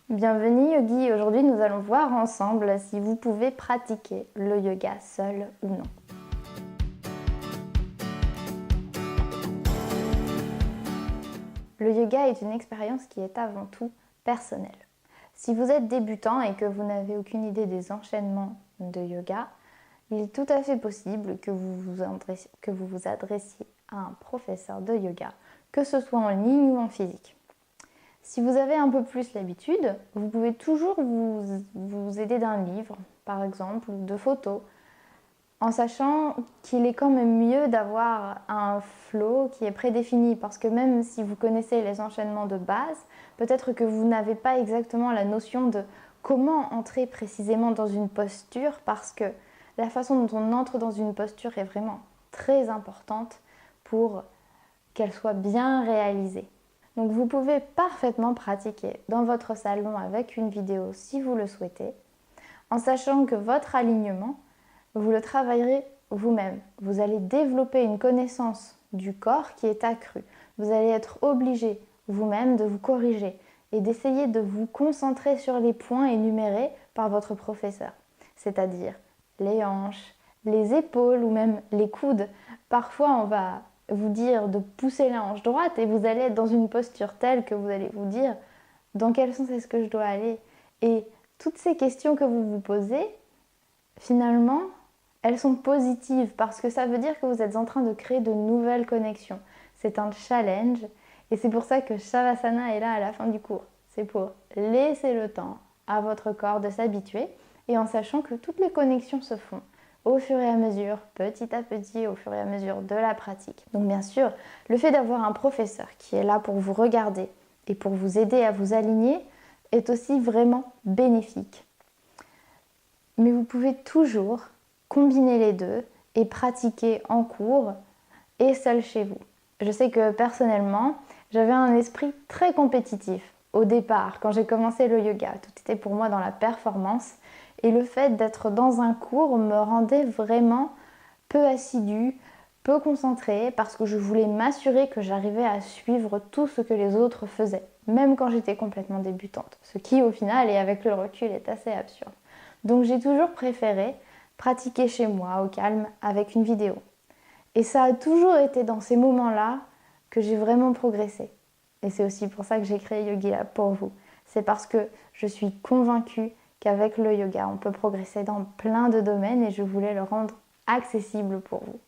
Bienvenue Yogi, aujourd'hui nous allons voir ensemble si vous pouvez pratiquer le yoga seul ou non. Le yoga est une expérience qui est avant tout personnelle. Si vous êtes débutant et que vous n'avez aucune idée des enchaînements de yoga, il est tout à fait possible que vous vous adressiez à un professeur de yoga, que ce soit en ligne ou en physique. Si vous avez un peu plus l'habitude, vous pouvez toujours vous aider d'un livre, par exemple, ou de photos, en sachant qu'il est quand même mieux d'avoir un flow qui est prédéfini, parce que même si vous connaissez les enchaînements de base, peut-être que vous n'avez pas exactement la notion de comment entrer précisément dans une posture, parce que la façon dont on entre dans une posture est vraiment très importante pour qu'elle soit bien réalisée. Donc vous pouvez parfaitement pratiquer dans votre salon avec une vidéo si vous le souhaitez, en sachant que votre alignement, vous le travaillerez vous-même. Vous allez développer une connaissance du corps qui est accrue. Vous allez être obligé vous-même de vous corriger et d'essayer de vous concentrer sur les points énumérés par votre professeur, c'est-à-dire les hanches, les épaules ou même les coudes. Parfois on va vous dire de pousser la hanche droite et vous allez être dans une posture telle que vous allez vous dire dans quel sens est-ce que je dois aller. Et toutes ces questions que vous vous posez, finalement, elles sont positives parce que ça veut dire que vous êtes en train de créer de nouvelles connexions. C'est un challenge et c'est pour ça que Shavasana est là à la fin du cours. C'est pour laisser le temps à votre corps de s'habituer et en sachant que toutes les connexions se font au fur et à mesure, petit à petit, au fur et à mesure de la pratique. Donc bien sûr, le fait d'avoir un professeur qui est là pour vous regarder et pour vous aider à vous aligner est aussi vraiment bénéfique. Mais vous pouvez toujours combiner les deux et pratiquer en cours et seul chez vous. Je sais que personnellement, j'avais un esprit très compétitif au départ, quand j'ai commencé le yoga. Tout était pour moi dans la performance. Et le fait d'être dans un cours me rendait vraiment peu assidue, peu concentrée, parce que je voulais m'assurer que j'arrivais à suivre tout ce que les autres faisaient, même quand j'étais complètement débutante. Ce qui, au final, et avec le recul, est assez absurde. Donc j'ai toujours préféré pratiquer chez moi, au calme, avec une vidéo. Et ça a toujours été dans ces moments-là que j'ai vraiment progressé. Et c'est aussi pour ça que j'ai créé YogiLab pour vous. C'est parce que je suis convaincue qu'avec le yoga, on peut progresser dans plein de domaines et je voulais le rendre accessible pour vous.